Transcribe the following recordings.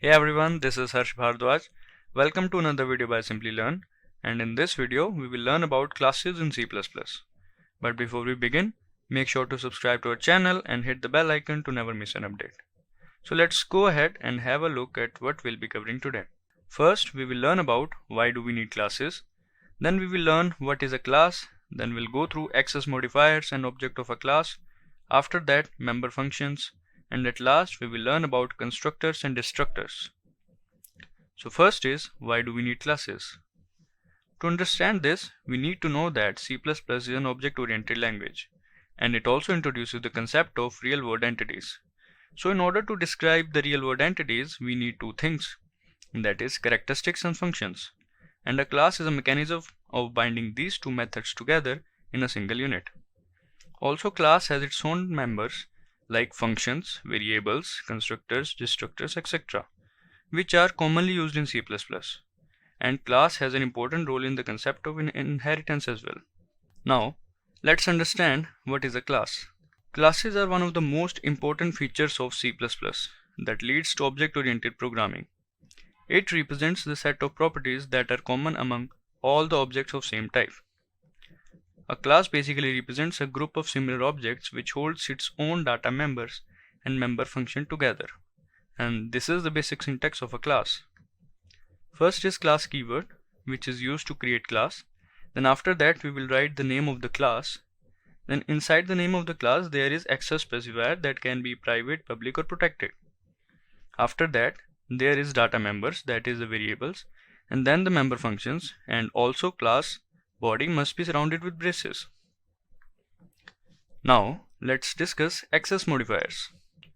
Hey everyone, this is Harsh Bhardwaj. Welcome to another video by Simplilearn, and in this video we will learn about classes in C++. But before we begin, make sure to subscribe to our channel and hit the bell icon to never miss an update. So let's go ahead and have a look at what we'll be covering today. First, we will learn about why do we need classes. Then we will learn what is a class. Then we'll go through access modifiers and object of a class. After that, member functions. And at last we will learn about constructors and destructors. So first is, why do we need classes? To understand this, we need to know that C++ is an object-oriented language, and it also introduces the concept of real-world entities. So in order to describe the real-world entities, we need two things, that is characteristics and functions. And a class is a mechanism of binding these two methods together in a single unit. Also, class has its own members like functions, variables, constructors, destructors, etc., which are commonly used in C++. And class has an important role in the concept of inheritance as well. Now, let's understand what is a class. Classes are one of the most important features of C++ that leads to object-oriented programming. It represents the set of properties that are common among all the objects of same type. A class basically represents a group of similar objects which holds its own data members and member function together. And this is the basic syntax of a class. First is class keyword, which is used to create class. Then after that we will write the name of the class. Then inside the name of the class there is access specifier that can be private, public or protected. After that there is data members, that is the variables, and then the member functions, and also class body must be surrounded with braces. Now let's discuss access modifiers.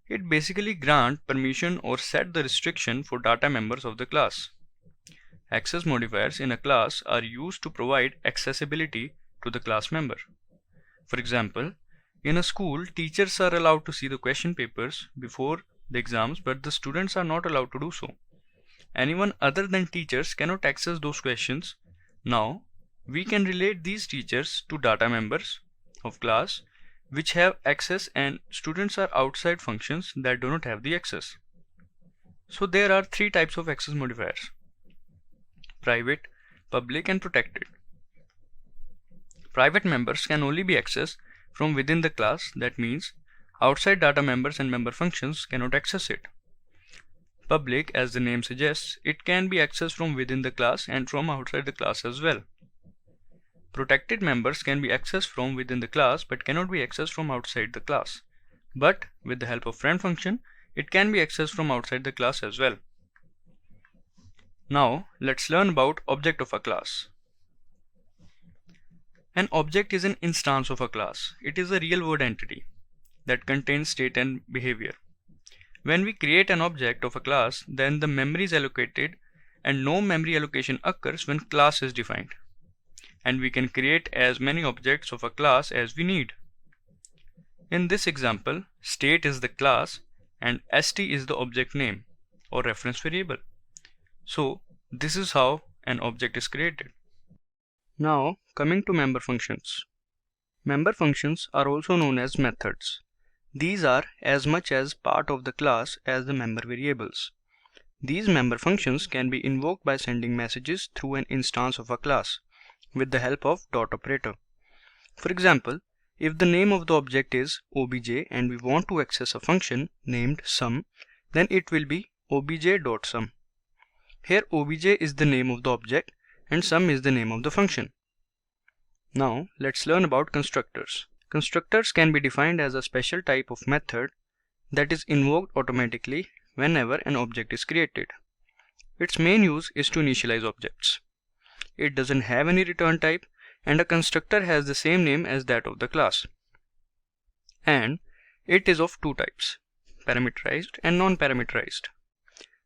It basically grants permission or set the restriction for data members of the class. Access modifiers in a class are used to provide accessibility to the class member. For example, in a school, teachers are allowed to see the question papers before the exams, but the students are not allowed to do so. Anyone other than teachers cannot access those questions. Now, we can relate these teachers to data members of class which have access, and students are outside functions that do not have the access. So there are three types of access modifiers: private, public and protected. Private members can only be accessed from within the class. That means outside data members and member functions cannot access it. Public, as the name suggests, it can be accessed from within the class and from outside the class as well. Protected members can be accessed from within the class but cannot be accessed from outside the class. But with the help of friend function, it can be accessed from outside the class as well. Now let's learn about object of a class. An object is an instance of a class. It is a real-world entity that contains state and behavior. When we create an object of a class, then the memory is allocated, and no memory allocation occurs when class is defined. And we can create as many objects of a class as we need. In this example, state is the class and st is the object name or reference variable. So this is how an object is created. Now coming to member functions. Member functions are also known as methods. These are as much as part of the class as the member variables. These member functions can be invoked by sending messages through an instance of a class with the help of dot operator. For example, if the name of the object is obj and we want to access a function named sum, then it will be obj.sum. Here obj is the name of the object and sum is the name of the function. Now let's learn about constructors. Constructors can be defined as a special type of method that is invoked automatically whenever an object is created. Its main use is to initialize objects. It doesn't have any return type, and a constructor has the same name as that of the class. And it is of two types, parameterized and non-parameterized.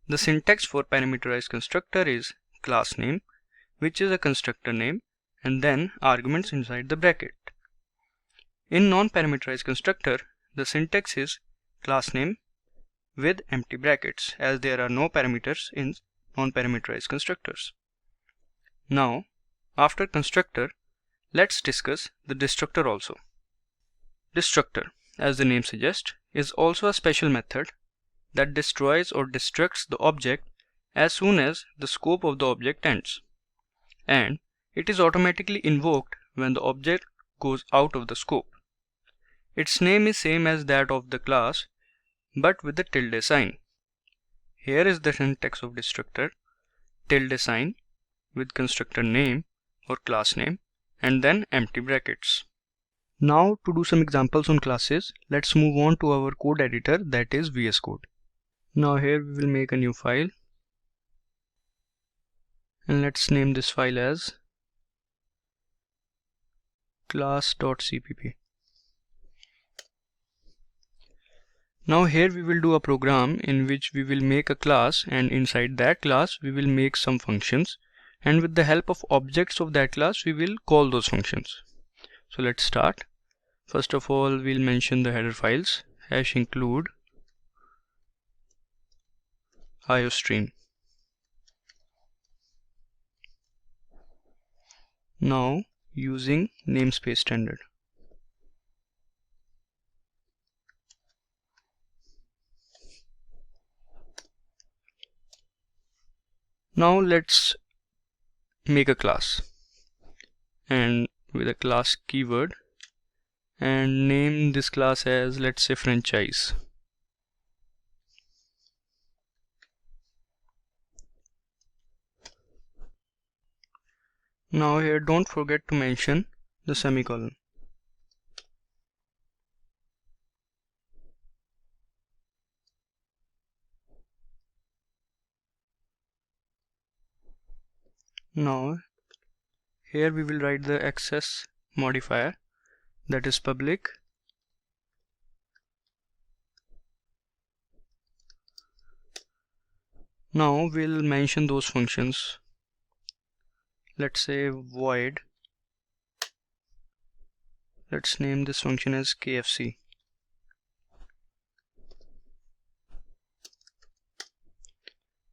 The syntax for parameterized constructor is class name, which is a constructor name, and then arguments inside the bracket. In non-parameterized constructor, the syntax is class name with empty brackets, as there are no parameters in non-parameterized constructors. Now, after constructor, Let's discuss the destructor also. Destructor, as the name suggests, is also a special method that destroys or destructs the object as soon as the scope of the object ends, and it is automatically invoked when the object goes out of the scope. Its name is same as that of the class but with the tilde sign. Here is the syntax of destructor: tilde sign with constructor name or class name and then empty brackets. Now to do some examples on classes, let's move on to our code editor, that is VS Code. Now here we will make a new file and let's name this file as class.cpp. Now here we will do a program in which we will make a class, and inside that class we will make some functions, and with the help of objects of that class we will call those functions. So let's start. First of all, we'll mention the header files #include iostream. Now using namespace standard. Now let's make a class, and with a class keyword, and name this class as, let's say, franchise. Now here don't forget to mention the semicolon. Now here we will write the access modifier, that is public Now we'll mention those functions. Let's say void, let's name this function as KFC.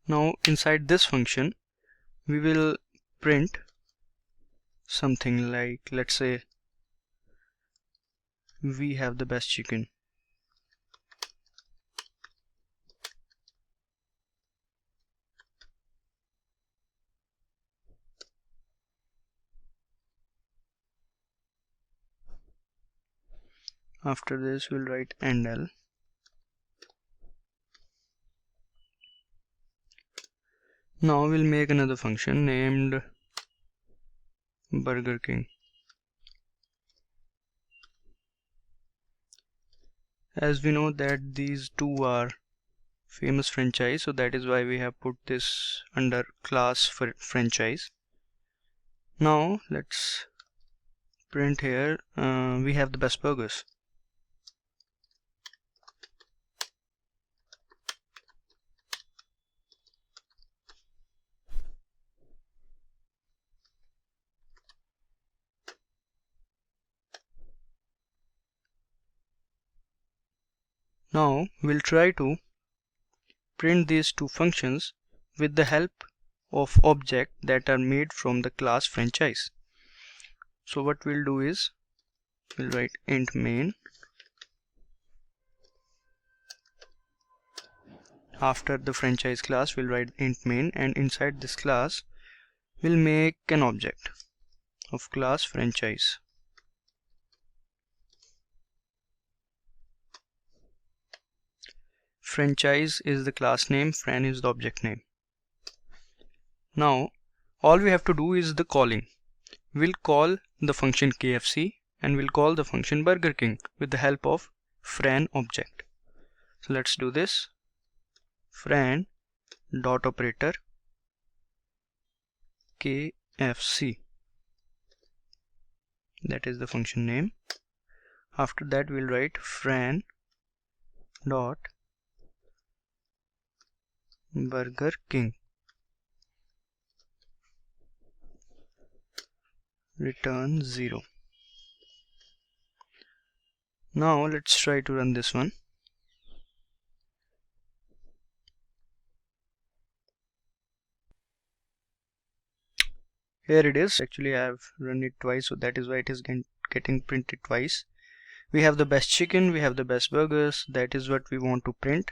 Now inside this function we will print something like, let's say, we have the best chicken. After this we'll write endl. Now we'll make another function named Burger King. As we know that these two are famous franchise, so that is why we have put this under class for franchise. Now let's print here we have the best burgers. Now we'll try to print these two functions with the help of objects that are made from the class franchise. So what we'll do is we'll write int main. After the franchise class we'll write int main, and inside this class we'll make an object of class franchise. Franchise is the class name, fran is the object name. Now all we have to do is the calling. We'll call the function KFC and we'll call the function Burger King with the help of fran object. So let's do this. Fran dot operator KFC, that is the function name. After that we'll write fran dot Burger King, return 0. Now let's try to run this one. Here it is. Actually I have run it twice, so that is why it is getting printed twice. We have the best chicken, we have the best burgers. That is what we want to print.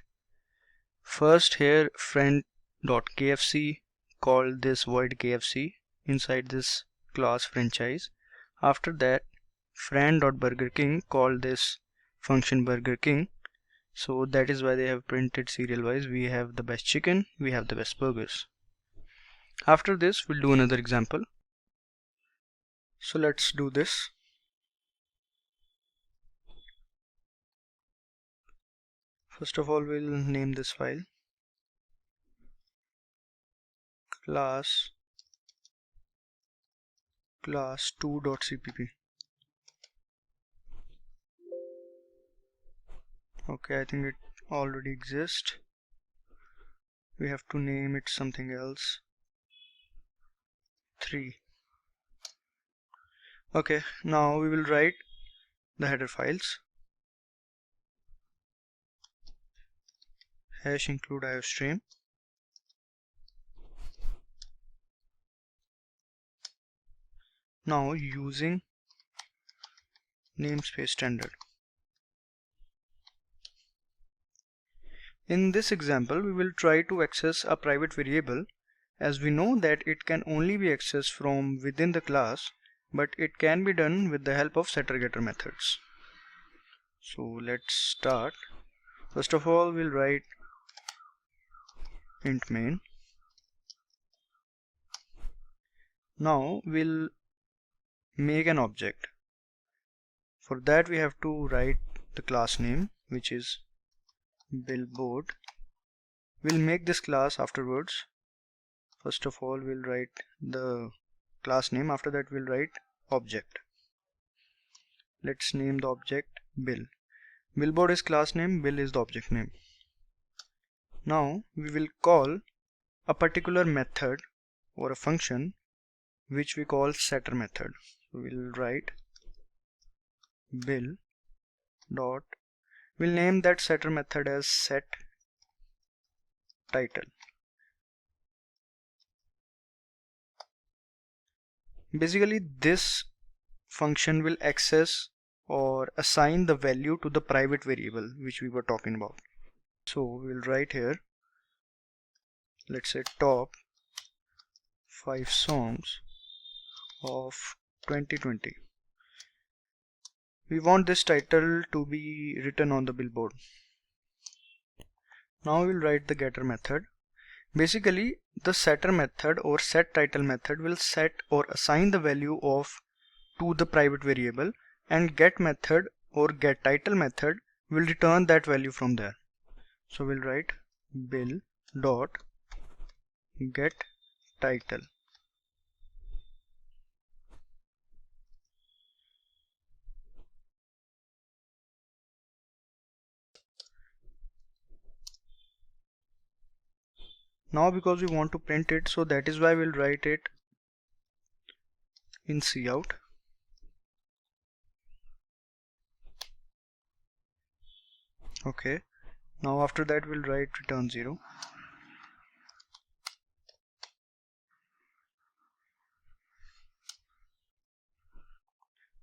First here friend.kfc, call this void KFC inside this class franchise. After that friend.burgerking, call this function Burger King. So that is why they have printed serial wise. We have the best chicken, we have the best burgers. After this we'll do another example. So let's do this. First of all, we'll name this file class2.cpp. Okay, I think it already exists. We have to name it something else. 3. Okay, now we will write the header files. Hash include iostream. Now using namespace standard. In this example we will try to access a private variable, as we know that it can only be accessed from within the class, but it can be done with the help of setter getter methods. So let's start. First of all, we'll write int main. Now we'll make an object. For that we have to write the class name, which is billboard. We'll make this class afterwards. First of all, we'll write the class name. After that we'll write object. Let's name the object bill. Billboard is class name, bill is the object name. Now we will call a particular method or a function which we call setter method. So we'll write bill dot, we'll name that setter method as set title. Basically this function will access or assign the value to the private variable which we were talking about. So we'll write here, let's say top 5 songs of 2020. We want this title to be written on the billboard. Now we'll write the getter method. Basically the setter method or set title method will set or assign the value of to the private variable, and get method or get title method will return that value from there. So we'll write bill dot get title. Now because we want to print it, so that is why we'll write it in cout. Okay, now after that we'll write return 0.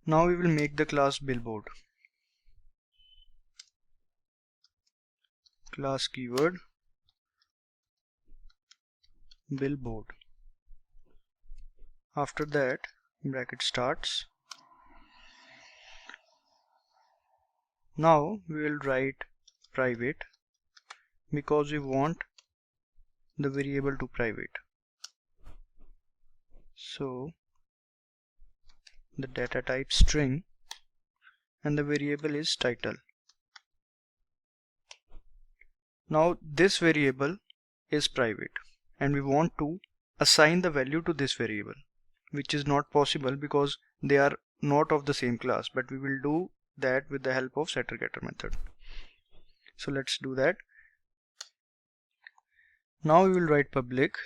Now we will make the class billboard. Class keyword billboard. After that bracket starts. Now we will write private because we want the variable to private. So the data type string and the variable is title. Now this variable is private and we want to assign the value to this variable, which is not possible because they are not of the same class, but we will do that with the help of setter getter method. So let's do that. Now we will write public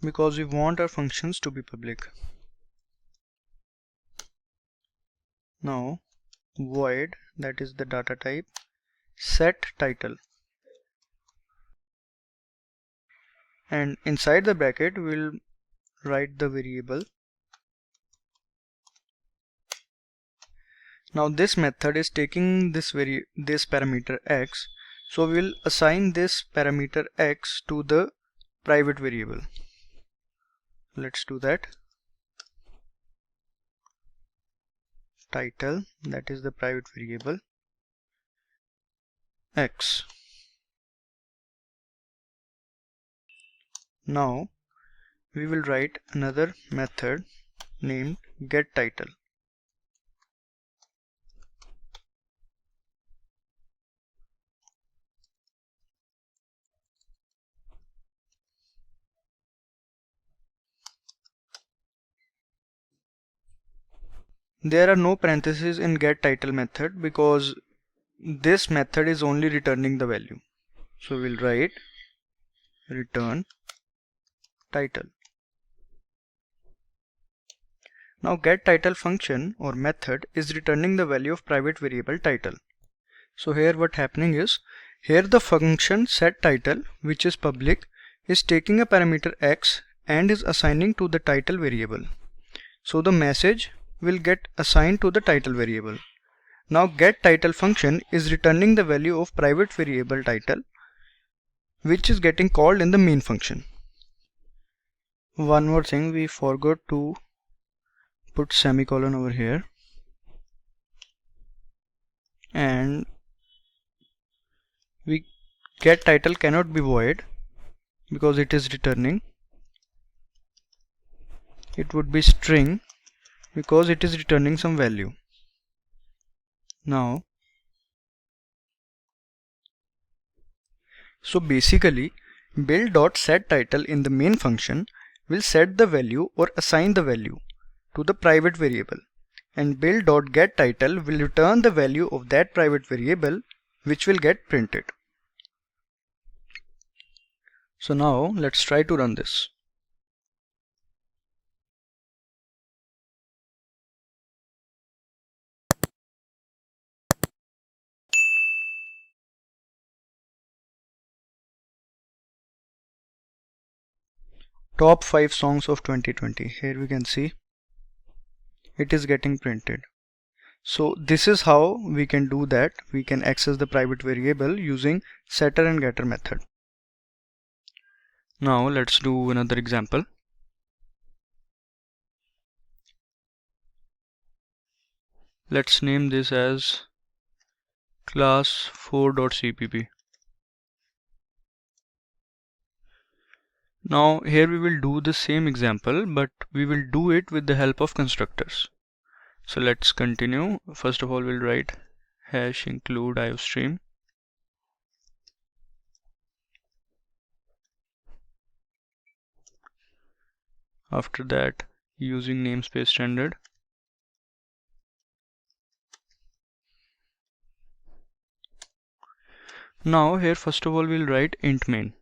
because we want our functions to be public. Now void, that is the data type, set title, and inside the bracket we'll write the variable. Now this method is taking this parameter x, so we will assign this parameter x to the private variable. Let's do that. Title, that is the private variable, x. Now we will write another method named getTitle. There are no parentheses in getTitle method because this method is only returning the value. So we'll write return title. Now getTitle function or method is returning the value of private variable title. So here what happening is, here the function setTitle, which is public, is taking a parameter x and is assigning to the title variable. So the message will get assigned to the title variable. Now getTitle function is returning the value of private variable title, which is getting called in the main function. One more thing, we forgot to put semicolon over here, and getTitle cannot be void because it is returning. It would be string because it is returning some value. Now, so basically build.setTitle in the main function will set the value or assign the value to the private variable, and build.getTitle will return the value of that private variable, which will get printed. So now let's try to run this. Top 5 songs of 2020. Here we can see it is getting printed. So this is how we can do that. We can access the private variable using setter and getter method. Now let's do another example. Let's name this as class 4.cpp. Now here we will do the same example, but we will do it with the help of constructors. So let's continue. First of all, we'll write hash include iostream. After that, using namespace standard, now here first of all we'll write int main.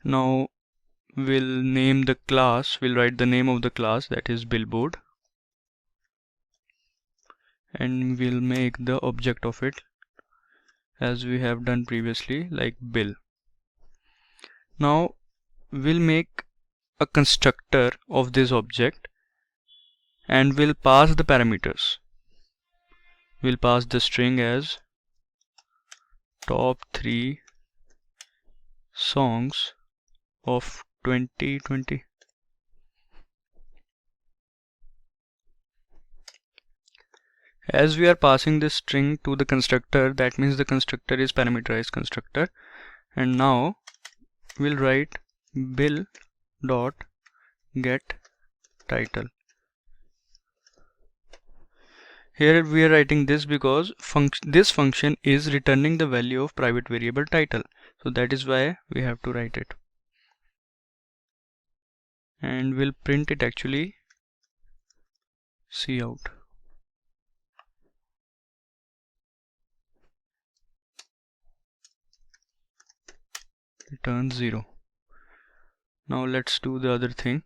Now we'll name the class, we'll write the name of the class, that is billboard, and we'll make the object of it as we have done previously, like bill. Now we'll make a constructor of this object and we'll pass the parameters. We'll pass the string as top 3 songs of 2020. As we are passing this string to the constructor, that means the constructor is parameterized constructor. And now we'll write bill dot get title. Here we are writing this because this function is returning the value of private variable title, so that is why we have to write it. And we'll print it actually cout. Return 0. Now let's do the other thing.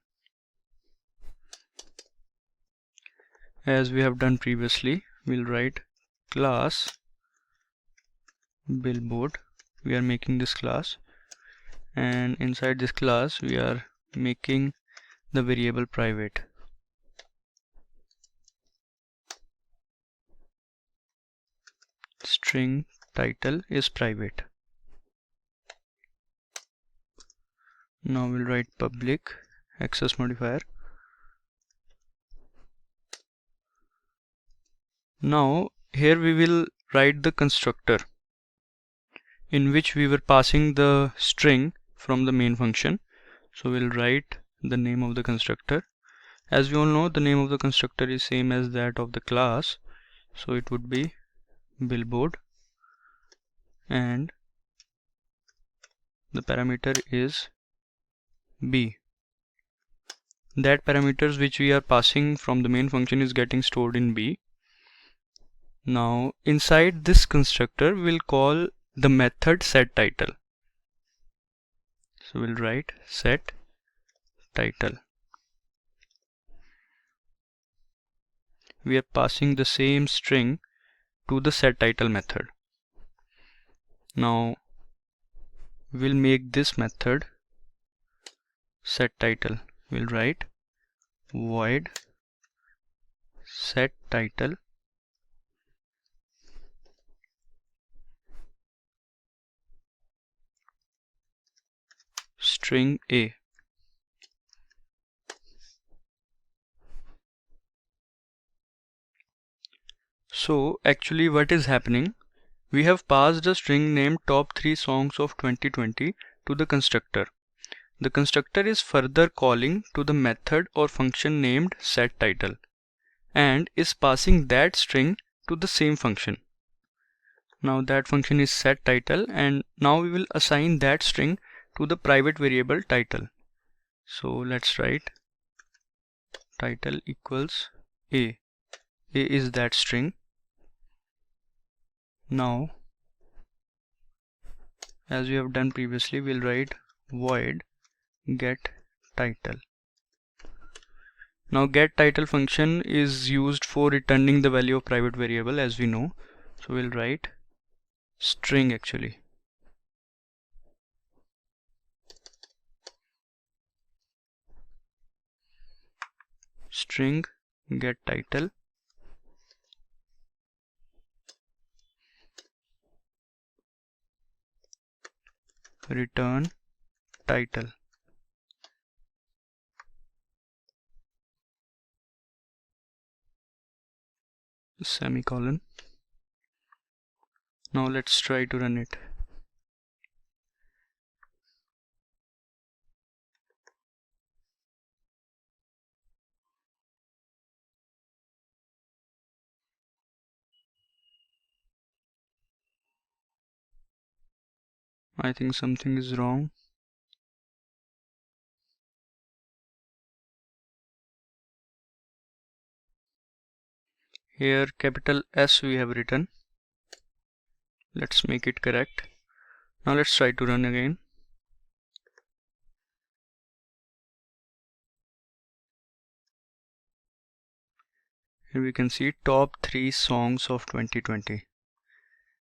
As we have done previously, we'll write class billboard. We are making this class, and inside this class we are making the variable private. String title is private. Now we'll write public access modifier. Now here we will write the constructor in which we were passing the string from the main function. So we'll write the name of the constructor. As we all know, the name of the constructor is same as that of the class, so it would be billboard, and the parameter is b. That parameters which we are passing from the main function is getting stored in b. Now inside this constructor we'll call the method setTitle. So we'll write setTitle. We are passing the same string to the setTitle method. Now we'll make this method setTitle. We'll write void setTitle string a. So actually what is happening, we have passed a string named top 3 songs of 2020 to the constructor. The constructor is further calling to the method or function named setTitle and is passing that string to the same function. Now that function is setTitle, and now we will assign that string to the private variable title. So let's write title equals a. A is that string. Now as we have done previously, we'll write void get title. Now get title function is used for returning the value of private variable, as we know. So we'll write string actually. String get title return title. Semicolon. Now let's try to run it. I think something is wrong. Here capital S we have written. Let's make it correct. Now let's try to run again. Here we can see top 3 songs of 2020.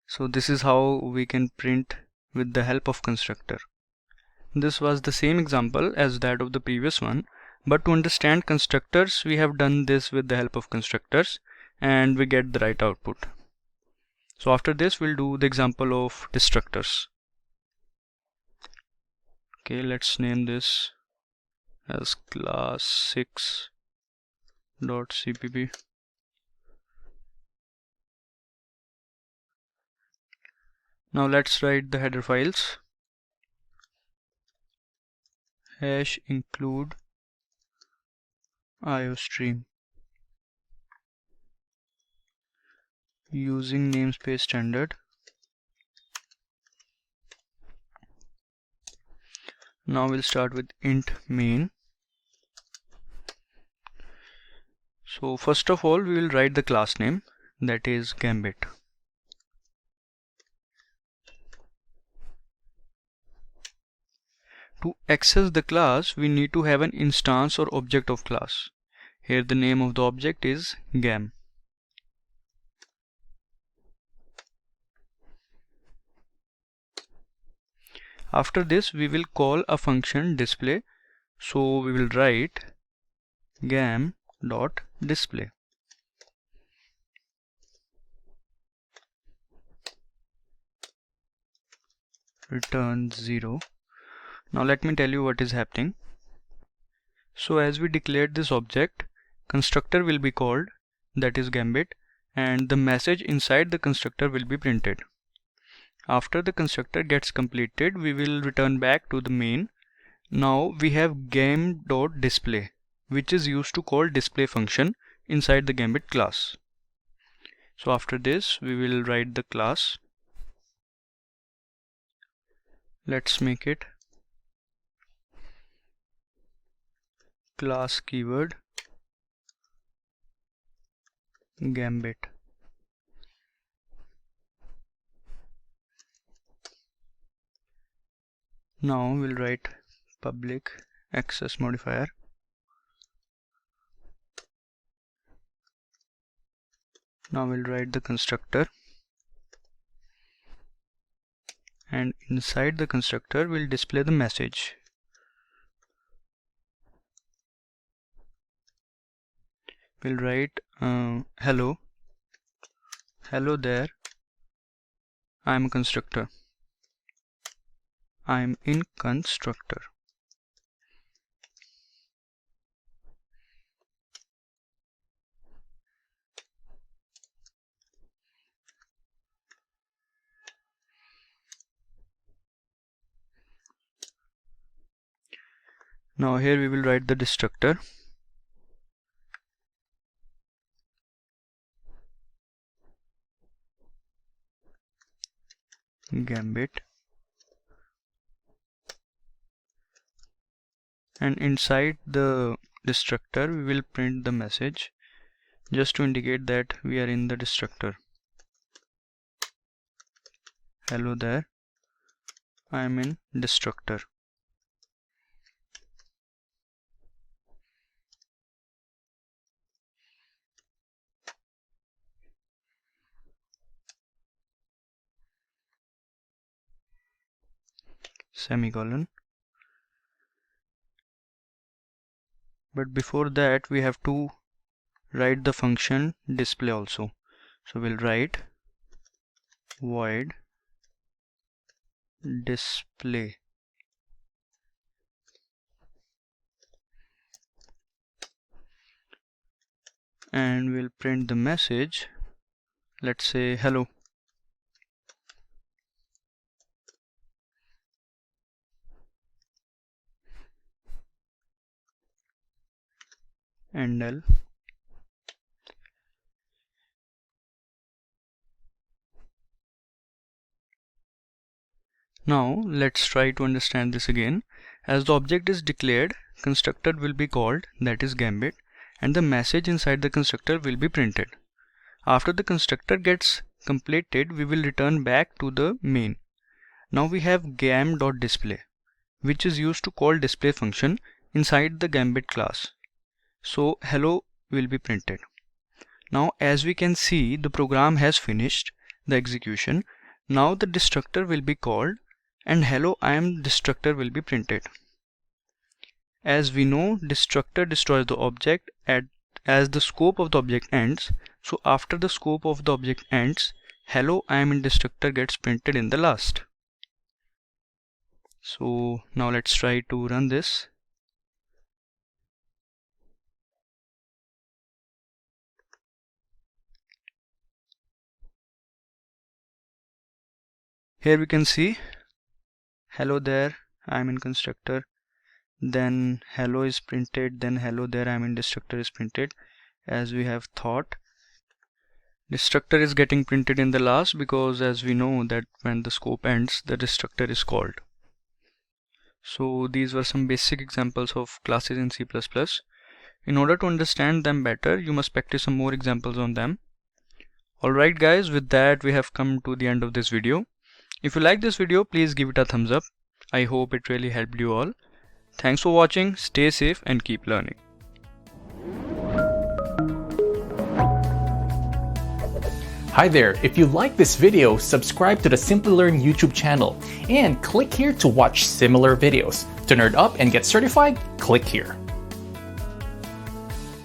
So this is how we can print with the help of constructor. This was the same example as that of the previous one, but to understand constructors we have done this with the help of constructors and we get the right output. So after this we'll do the example of destructors. Okay, let's name this as class 6.cpp. Now let's write the header files. Hash include iostream using namespace standard. Now we'll start with int main. So first of all we will write the class name, that is Gambit. To access the class we need to have an instance or object of class. Here the name of the object is Gam. After this we will call a function display, so we will write gam.display. Return 0. Now let me tell you what is happening. So as we declared this object, constructor will be called, that is Gambit, and the message inside the constructor will be printed. After the constructor gets completed, we will return back to the main. Now we have gam.display, which is used to call display function inside the Gambit class. So after this we will write the class. Let's make it class keyword Gambit. Now we'll write public access modifier. Now we'll write the constructor, and inside the constructor we'll display the message. We'll write hello there, I'm a constructor, I'm in constructor. Now here we will write the destructor. Gambit, and inside the destructor we will print the message just to indicate that we are in the destructor. Hello there, I am in destructor. Semicolon. But before that we have to write the function display also. So we'll write void display, and we'll print the message. Let's say hello. And L. Now let's try to understand this again. As the object is declared, constructor will be called, that is Gambit, and the message inside the constructor will be printed. After the constructor gets completed, we will return back to the main. Now we have gam.display, which is used to call display function inside the Gambit class. So hello will be printed. Now as we can see, the program has finished the execution. Now the destructor will be called and hello I am destructor will be printed. As we know, destructor destroys the object as the scope of the object ends. So after the scope of the object ends, hello I am in destructor gets printed in the last. So now let's try to run this. Here we can see hello there, I am in constructor, then hello is printed, then hello there I am in destructor is printed. As we have thought, destructor is getting printed in the last because as we know that when the scope ends, the destructor is called. So these were some basic examples of classes in C++. In order to understand them better, you must practice some more examples on them. Alright guys, with that we have come to the end of this video. If you like this video, please give it a thumbs up. I hope it really helped you all. Thanks for watching, stay safe and keep learning. Hi there, if you like this video, subscribe to the Simplilearn YouTube channel and click here to watch similar videos. To nerd up and get certified, click here.